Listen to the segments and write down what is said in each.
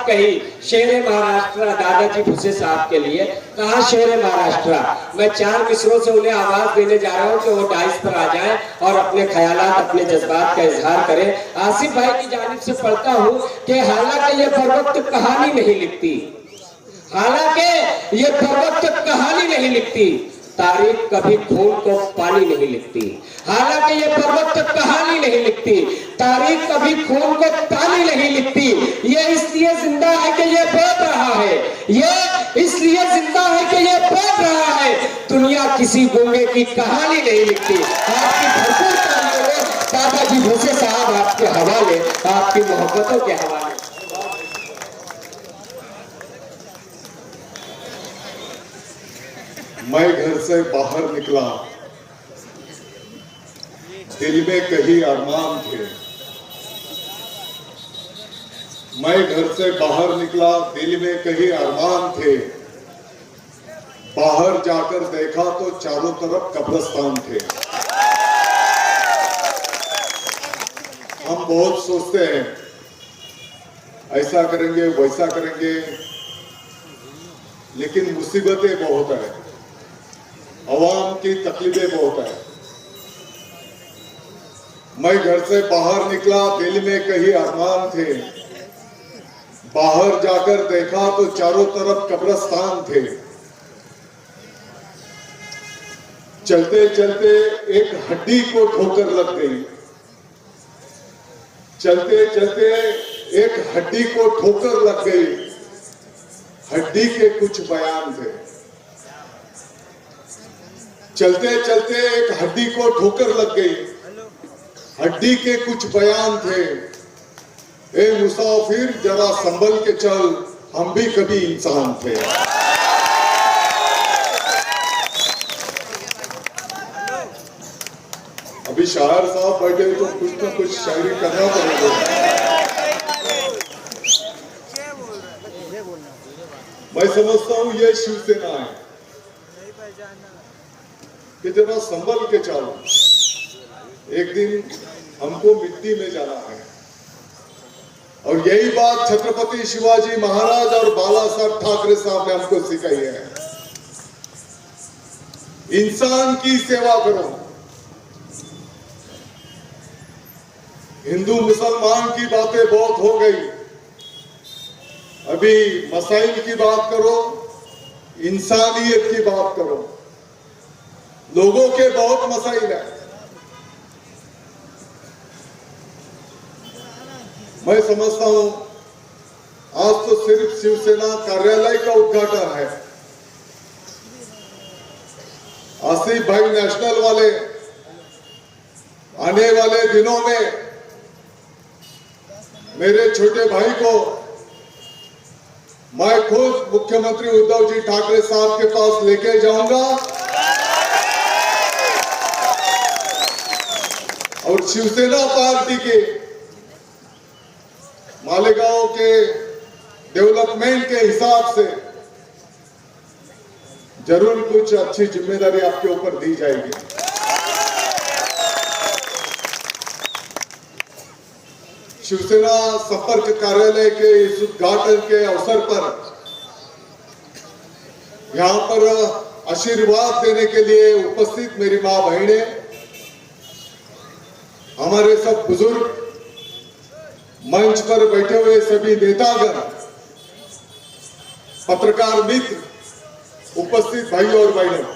कही शेर महाराष्ट्र दादाजी भुसे साहब के लिए। कहा शेर महाराष्ट्र। मैं 4 मिसरों से उन्हें आवाज देने जा रहा हूँ कि वो डाइस पर आ जाएं और अपने ख्यालात अपने जज्बात का इजहार करें। आसिफ भाई की जानिब से पढ़ता हूँ कि हालांकि ये पर्वत कहानी नहीं लिखती, हालांकि ये पर्वत कहानी नहीं लिखती, तारीख कभी खून को पानी नहीं लिखती। हालांकि ये पर्वत कहानी नहीं लिखती, तारीख कभी खून को पानी नहीं लिखती। ये इसलिए जिंदा है कि ये बोल रहा है, ये इसलिए जिंदा है कि ये बोल रहा है। दुनिया किसी गूंगे की कहानी नहीं लिखती। आपकी भरपूर तालियों में दादाजी भूसे साहब आपके हवाले, आपकी मोहब्बतों के हवाले। मैं घर से बाहर निकला, दिल में कहीं अरमान थे। मैं घर से बाहर निकला, दिल में कहीं अरमान थे। बाहर जाकर देखा तो चारों तरफ कब्रिस्तान थे। हम बहुत सोचते हैं ऐसा करेंगे वैसा करेंगे, लेकिन मुसीबतें बहुत है, अवाम की तकलीफें बहुत है। मैं घर से बाहर निकला, दिल में कहीं अरमान थे। बाहर जाकर देखा तो चारों तरफ कब्रिस्तान थे। चलते चलते एक हड्डी को ठोकर लग गई। चलते चलते एक हड्डी को ठोकर लग गई। हड्डी के कुछ बयान थे। चलते चलते एक हड्डी को ठोकर लग गई। हड्डी के कुछ बयान थे। ए मुसाफिर जरा संभल के चल, हम भी कभी इंसान थे। अभी शायर साहब बैठे तो कुछ ना कुछ शायरी करना पड़ेगा। मैं समझता हूं ये शिवसेना है कि जरा संभल के चलो, एक दिन हमको मिट्टी में जाना है। और यही बात छत्रपति शिवाजी महाराज और बाला साहब ठाकरे साहब ने हमको सिखाई है। इंसान की सेवा करो। हिंदू मुसलमान की बातें बहुत हो गई, अभी मसाइल की बात करो, इंसानियत की बात करो। लोगों के बहुत मसाइल है। मैं समझता हूं आज तो सिर्फ शिवसेना कार्यालय का उद्घाटन है। आसिफ भाई नेशनल वाले आने वाले दिनों में मेरे छोटे भाई को मैं खुद मुख्यमंत्री उद्धव जी ठाकरे साहब के पास लेके जाऊंगा और शिवसेना पार्टी के मालेगांव के डेवलपमेंट के हिसाब से जरूर कुछ अच्छी जिम्मेदारी आपके ऊपर दी जाएगी। शिवसेना संपर्क कार्यालय के इस उद्घाटन के अवसर पर यहां पर आशीर्वाद देने के लिए उपस्थित मेरी मां बहनें, हमारे सब बुजुर्ग, मंच पर बैठे हुए सभी नेतागण, पत्रकार मित्र, उपस्थित भाई और बहनों,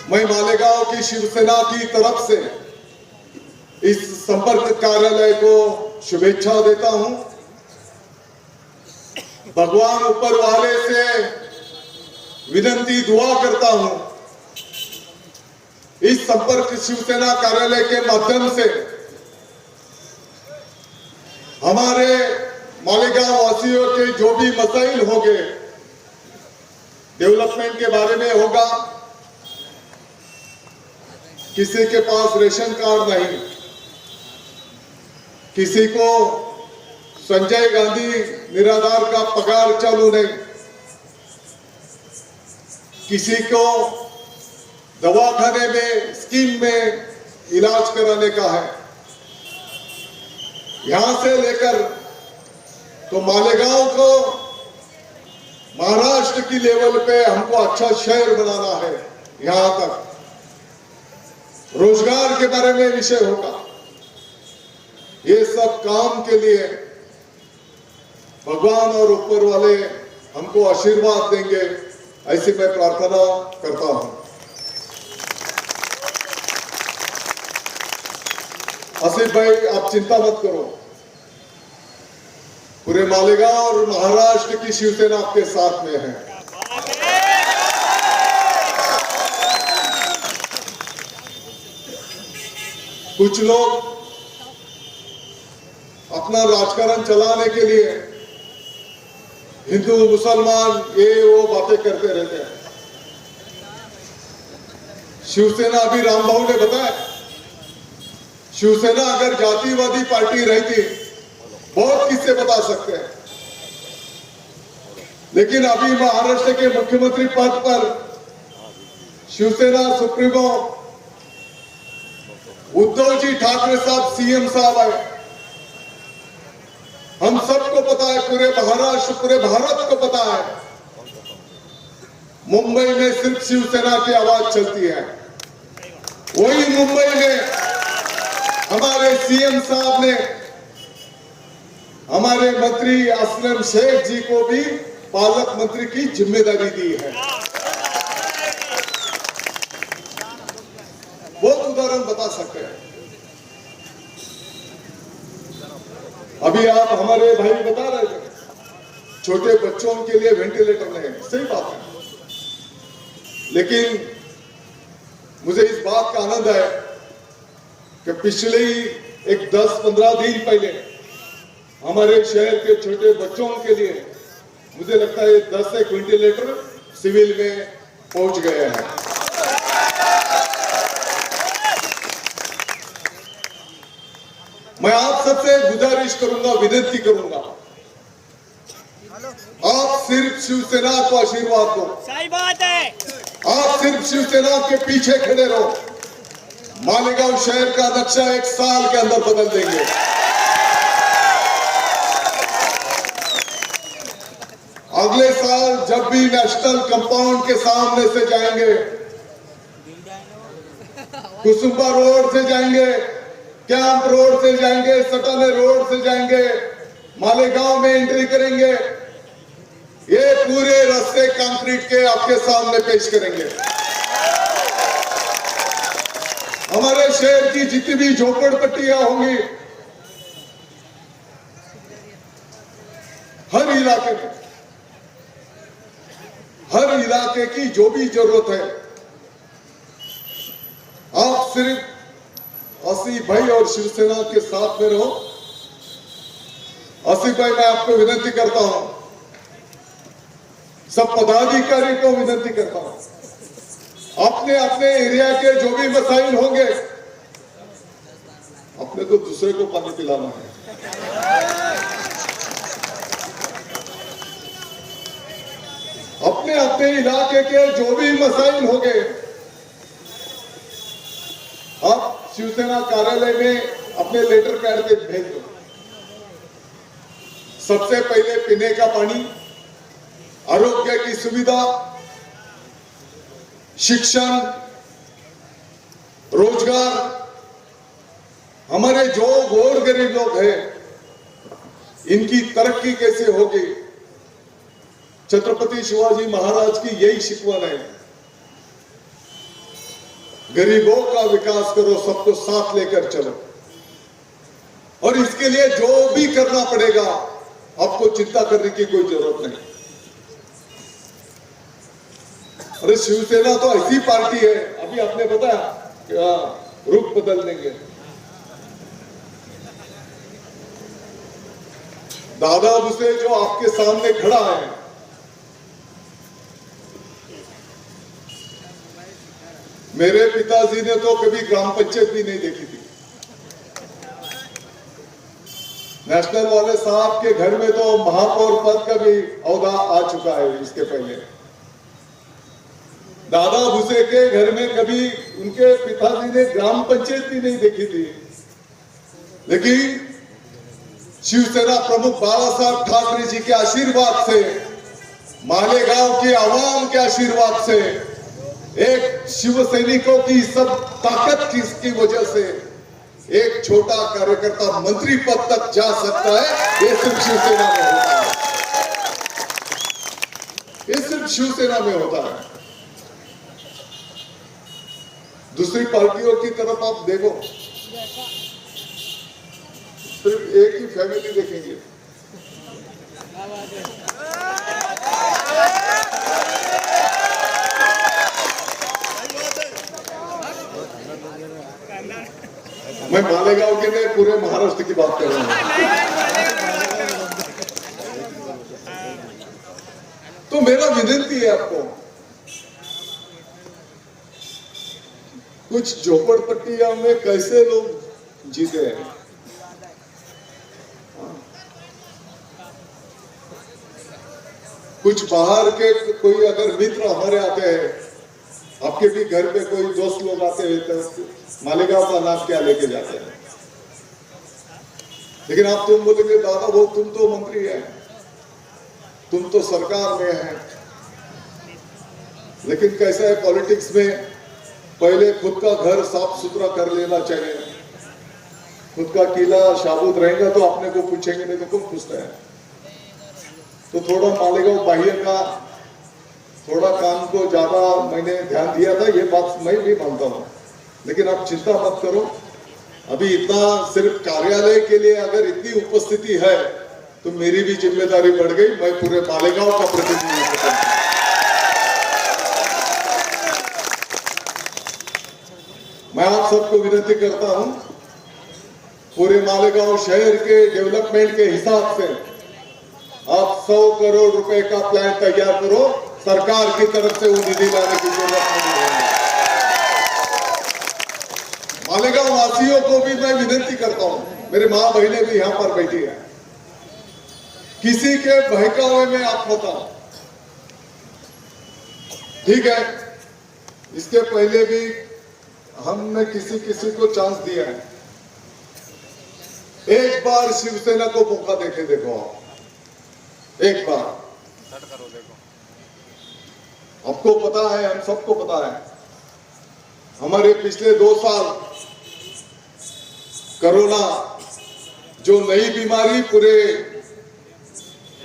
मैं मालेगांव की शिवसेना की तरफ से इस संपर्क कार्यालय को शुभेच्छा देता हूं। भगवान ऊपर वाले से विनती दुआ करता हूं, इस संपर्क शिवसेना कार्यालय के माध्यम से हमारे मालेगांव वासियों के जो भी मसाइल होंगे, डेवलपमेंट के बारे में होगा, किसी के पास रेशन कार्ड नहीं, किसी को संजय गांधी निराधार का पगार चालू नहीं, किसी को दवाखाने में स्कीम में इलाज कराने का है, यहां से लेकर तो मालेगांव को महाराष्ट्र की लेवल पे हमको अच्छा शहर बनाना है। यहां तक रोजगार के बारे में विषय होगा। ये सब काम के लिए भगवान और ऊपर वाले हमको आशीर्वाद देंगे, ऐसी मैं प्रार्थना करता हूं। आसिफ भाई, आप चिंता मत करो, पूरे मालेगांव और महाराष्ट्र की शिवसेना आपके साथ में है। कुछ लोग अपना राजकारण चलाने के लिए हिंदू मुसलमान ये वो बातें करते रहते हैं। शिवसेना, अभी रामबाबू ने बताया, शिवसेना अगर जातिवादी पार्टी रहती बहुत किस्से बता सकते हैं, लेकिन अभी महाराष्ट्र के मुख्यमंत्री पद पर शिवसेना सुप्रीमो उद्धव जी ठाकरे साहब सीएम साहब आए। हम सबको पता है, पूरे महाराष्ट्र पूरे भारत को पता है, मुंबई में सिर्फ शिवसेना की आवाज चलती है। वही मुंबई में हमारे सीएम साहब ने हमारे मंत्री असलम शेख जी को भी पालक मंत्री की जिम्मेदारी दी है। बहुत उदाहरण बता सकते हैं। अभी आप हमारे भाई बता रहे थे, छोटे बच्चों के लिए वेंटिलेटर नहीं, सही बात है, लेकिन मुझे इस बात का आनंद है कि पिछले ही एक 10-15 दिन पहले हमारे शहर के छोटे बच्चों के लिए मुझे लगता है 10 एक वेंटिलेटर सिविल में पहुंच गए हैं। मैं आप सबसे गुजारिश करूंगा, विनती करूंगा, आप सिर्फ शिवसेना को आशीर्वाद दो। सही बात है। आप सिर्फ शिवसेना के पीछे खड़े रहो। मालेगांव शहर का नक्शा 1 साल के अंदर बदल देंगे। अगले साल जब भी नेशनल कंपाउंड के सामने से जाएंगे, कुसुम्बा रोड से जाएंगे, कैंप रोड से जाएंगे, सटाने रोड से जाएंगे, मालेगांव में एंट्री करेंगे, ये पूरे रास्ते कंक्रीट के आपके सामने पेश करेंगे। हमारे शहर की जितनी भी झोपड़पट्टियां होंगी, हर इलाके में, हर इलाके की जो भी जरूरत है, आप सिर्फ आसिफ भाई और शिवसेना के साथ में रहो। आसिफ भाई, मैं आपको विनती करता हूं, सब पदाधिकारी को विनती करता हूं, अपने अपने एरिया के जो भी मसाइल होंगे, अपने तो दूसरे को पानी पिलाना है। अपने अपने इलाके के जो भी मसाइल होंगे, आप शिवसेना कार्यालय में अपने लेटर पैड पे भेज दो। सबसे पहले पीने का पानी, आरोग्य की सुविधा, शिक्षण, रोजगार, हमारे जो गौर गरीब लोग हैं, इनकी तरक्की कैसे होगी। छत्रपति शिवाजी महाराज की यही शिकवण है, गरीबों का विकास करो, सबको साथ लेकर चलो, और इसके लिए जो भी करना पड़ेगा आपको चिंता करने की कोई जरूरत नहीं। अरे शिवसेना तो ऐसी पार्टी है, अभी आपने बताया रुख बदल देंगे। दादा भुसे जो आपके सामने खड़ा है, मेरे पिताजी ने तो कभी ग्राम पंचायत भी नहीं देखी थी। नेशनल वाले साहब के घर में तो महापौर पद का भी ओहदा आ चुका है इसके पहले। दादा भुसे के घर में कभी उनके पिताजी ने ग्राम पंचायत भी नहीं देखी थी, लेकिन शिवसेना प्रमुख बालासाहब ठाकरे जी के आशीर्वाद से, मालेगांव की आवाम के आशीर्वाद से, एक शिव सैनिकों की सब ताकत की वजह से एक छोटा कार्यकर्ता मंत्री पद तक जा सकता है। ये सिर्फ शिवसेना में होता है, ये सिर्फ शिवसेना में होता है। दूसरी पार्टियों की तरफ आप देखो, सिर्फ एक ही फैमिली देखेंगे। मैं मालेगांव के नहीं, पूरे महाराष्ट्र की बात कर रहा हूं। तो मेरा विनती है आपको, कुछ झोपड़पट्टियां में कैसे लोग जीते हैं, कुछ बाहर के कोई अगर मित्र हमारे आते हैं, आपके भी घर पे कोई दोस्त लोग आते हैं तो मालेगांव का नाम क्या लेके जाते हैं। लेकिन आप तुम बोलेंगे दादा वो तुम तो मंत्री है, तुम तो सरकार में है। लेकिन कैसा है पॉलिटिक्स में, पहले खुद का घर साफ सुथरा कर लेना चाहिए। खुद का किला शाबूत रहेगा तो अपने को पूछेंगे, नहीं तो कौन पूछता है। तो थोड़ा मालेगांव बाह्य का थोड़ा काम को ज्यादा मैंने ध्यान दिया था, ये बात मैं भी मानता हूं। लेकिन आप चिंता मत करो, अभी इतना सिर्फ कार्यालय के लिए अगर इतनी उपस्थिति है तो मेरी भी जिम्मेदारी बढ़ गई। मैं पूरे मालेगांव का प्रतिनिधित्व करता हूं। मैं आप सबको विनती करता हूं, पूरे मालेगांव शहर के डेवलपमेंट के हिसाब से आप 100 करोड़ रुपए का प्लान तैयार करो। सरकार की तरफ से वो निधि लाने की जरूरत नहीं है। मालेगांव वासियों को भी मैं विनती करता हूं, मेरे मां बहनें भी यहां पर बैठी है, किसी के बहकावे में आप मत आओ, ठीक है। इसके पहले भी हमने किसी किसी को चांस दिया है। एक बार शिवसेना को मौका देके देखो आप, एक बार। आपको पता है, हम सबको पता है, हमारे पिछले 2 साल कोरोना जो नई बीमारी पूरे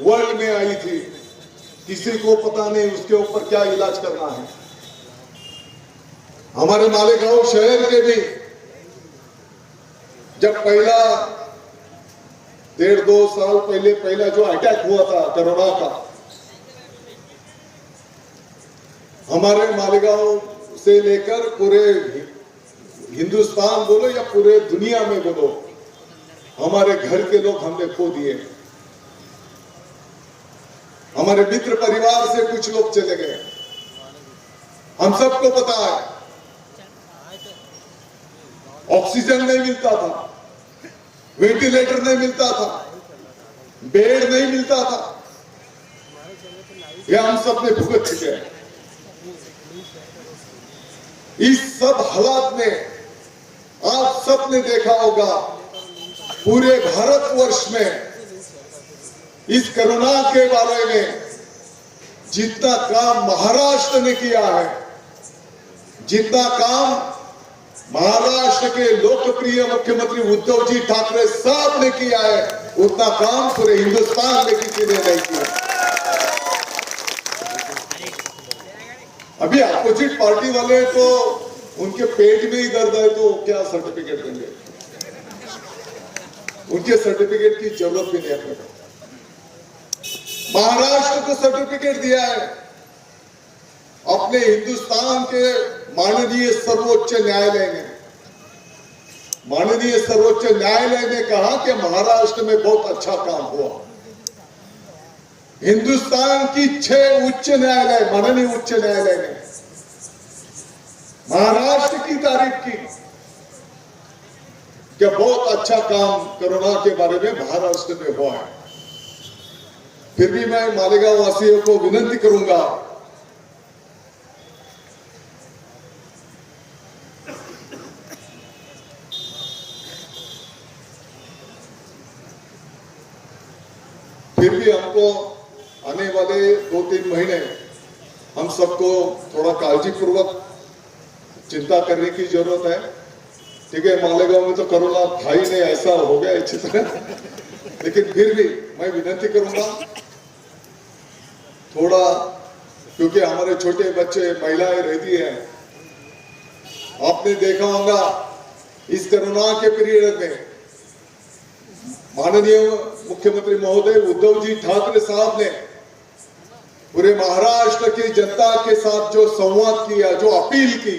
वर्ल्ड में आई थी, किसी को पता नहीं उसके ऊपर क्या इलाज करना है। हमारे मालेगांव शहर के भी जब पहला 1.5-2 साल पहले पहला जो अटैक हुआ था कोरोना का, हमारे मालेगांव से लेकर पूरे हिंदुस्तान बोलो या पूरे दुनिया में बोलो, हमारे घर के लोग हमने खो दिए। हमारे मित्र परिवार से कुछ लोग चले गए। हम सबको पता है, ऑक्सीजन नहीं मिलता था, वेंटिलेटर नहीं मिलता था, बेड नहीं मिलता था, यह हम सब ने भुगत चुके हैं। इस सब हालात में आप सबने देखा होगा, पूरे भारतवर्ष में इस कोरोना के बारे में जितना काम महाराष्ट्र ने किया है, जितना काम महाराष्ट्र के लोकप्रिय मुख्यमंत्री उद्धव जी ठाकरे साहब ने किया है, उतना काम पूरे हिंदुस्तान में किसी ने नहीं किया। अभी अपोजिट पार्टी वाले तो उनके पेट में ही दर्द है तो क्या सर्टिफिकेट देंगे, उनके सर्टिफिकेट की जरूरत भी नहीं है। महाराष्ट्र को सर्टिफिकेट दिया है अपने हिंदुस्तान के माननीय सर्वोच्च न्यायालय ने। माननीय सर्वोच्च न्यायालय ने कहा कि महाराष्ट्र में बहुत अच्छा काम हुआ। हिंदुस्तान की 6 उच्च न्यायालय, माननीय उच्च न्यायालय ने महाराष्ट्र की तारीफ की कि बहुत अच्छा काम कोरोना के बारे में महाराष्ट्र में हुआ है। फिर भी मैं मालेगांव वासियों को विनती करूंगा, को आने वाले 2-3 महीने हम सबको थोड़ा काळजीपूर्वक चिंता करने की जरूरत है। ठीक है, मालेगांव में तो कोरोना था ही नहीं, ऐसा हो गया अच्छी तरह, लेकिन फिर भी मैं विनती करूंगा थोड़ा, क्योंकि हमारे छोटे बच्चे महिलाएं रहती हैं, आपने देखा होगा इस कोरोना के पीरियड में माननीय मुख्यमंत्री महोदय उद्धव जी ठाकरे साहब ने पूरे महाराष्ट्र की जनता के साथ जो संवाद किया, जो अपील की,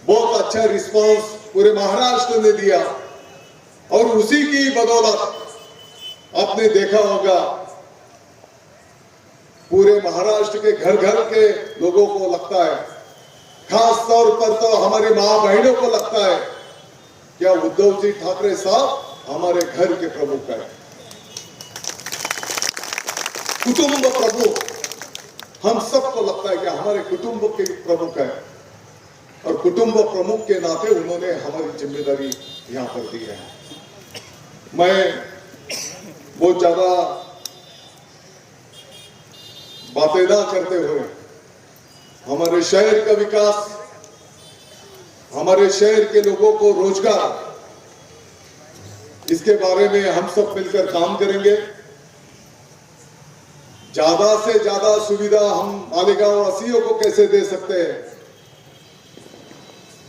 बहुत अच्छा रिस्पांस पूरे महाराष्ट्र ने दिया। और उसी की बदौलत आपने देखा होगा पूरे महाराष्ट्र के घर घर के लोगों को लगता है, खास तौर पर तो हमारी मां बहनों को लगता है क्या उद्धव जी ठाकरे साहब हमारे घर के प्रमुख है, कुटुंब प्रमुख। हम सबको लगता है कि हमारे कुटुंब के प्रमुख है, और कुटुंब प्रमुख के नाते उन्होंने हमारी जिम्मेदारी यहां पर दी है। मैं बहुत ज्यादा बातें ना करते हुए हमारे शहर का विकास, हमारे शहर के लोगों को रोजगार, इसके बारे में हम सब मिलकर काम करेंगे। ज्यादा से ज्यादा सुविधा हम मालेगांव वासियों को कैसे दे सकते हैं,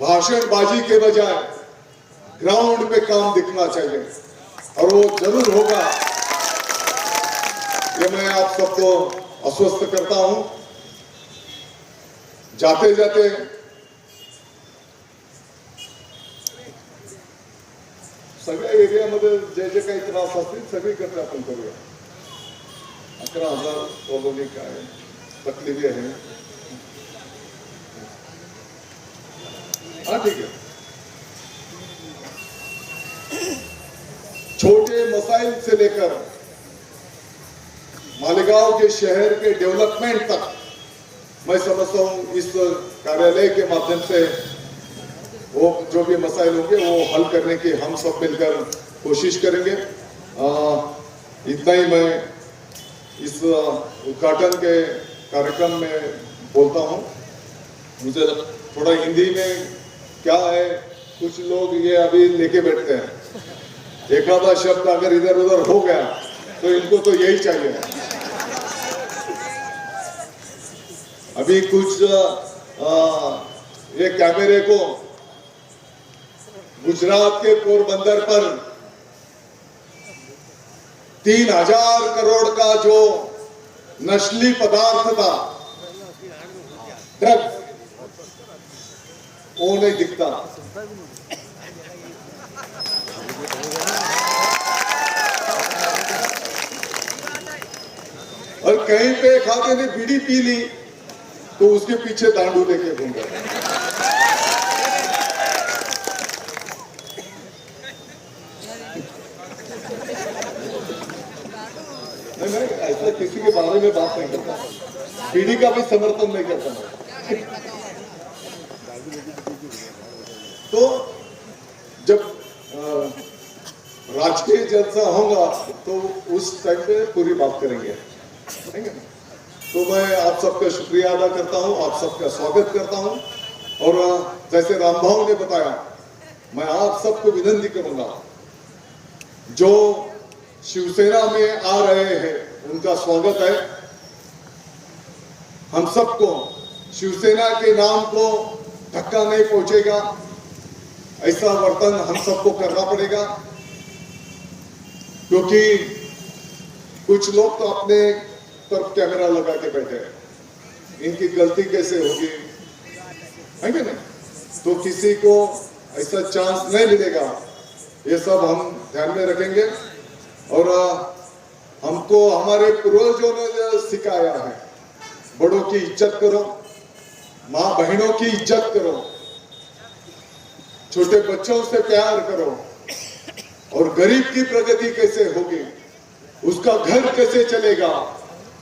भाषणबाजी के बजाय ग्राउंड पे काम दिखना चाहिए, और वो जरूर होगा, ये मैं आप सबको आश्वस्त करता हूं। जाते जाते सगळ्या एरियामध्ये जे जे काही त्रास असतील सगळीकडे आपण करूया। 11,000 कॉलोनी काय तकलीफी आहे, हाँ ठीक है। छोटे मसाइल से लेकर मालेगांव के शहर के डेवलपमेंट तक मैं समझता हूं इस कार्यालय के माध्यम से वो जो भी मसाइल होंगे वो हल करने की हम सब मिलकर कोशिश करेंगे। इतना ही मैं इस उद्घाटन के कार्यक्रम में बोलता हूं। मुझे थोड़ा हिंदी में क्या है, कुछ लोग ये अभी लेके बैठते हैं, एक आधा शब्द अगर इधर उधर हो गया तो इनको तो यही चाहिए। अभी कुछ ये कैमरे को गुजरात के पोरबंदर पर 3,000 करोड़ का जो नस्ली पदार्थ था, ड्रग्स, वो नहीं दिखता। और कहीं पे खाते ने बीड़ी पी ली तो उसके पीछे दांडू लेके घूम गए। नहीं, ऐसा किसी के बारे में बात नहीं करता, बीड़ी का भी समर्थन नहीं करता। तो जब राजकीय जलसा होगा तो उस टाइम पे पूरी बात करेंगे, ठीक है। तो मैं आप सबका शुक्रिया अदा करता हूं, आप सबका स्वागत करता हूं। और जैसे रामभाव ने बताया, मैं आप सबको विनती करूंगा, जो शिवसेना में आ रहे हैं उनका स्वागत है। हम सबको शिवसेना के नाम को धक्का नहीं पहुंचेगा, ऐसा वर्तन हम सबको करना पड़ेगा, क्योंकि कुछ लोग तो अपने तरफ कैमरा लगा के बैठे हैं, इनकी गलती कैसे होगी, है कि नहीं? तो किसी को ऐसा चांस नहीं मिलेगा, ये सब हम ध्यान में रखेंगे। और हमको हमारे पूर्वजों ने जो सिखाया है, बड़ों की इज्जत करो, माँ बहनों की इज्जत करो, छोटे बच्चों से प्यार करो, और गरीब की प्रगति कैसे होगी, उसका घर कैसे चलेगा,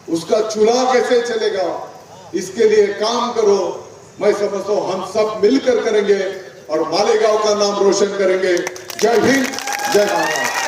उसका चूल्हा कैसे चलेगा, इसके लिए काम करो। मैं समझता हूं हम सब मिलकर करेंगे और मालेगांव का नाम रोशन करेंगे। जय हिंद, जय भारत।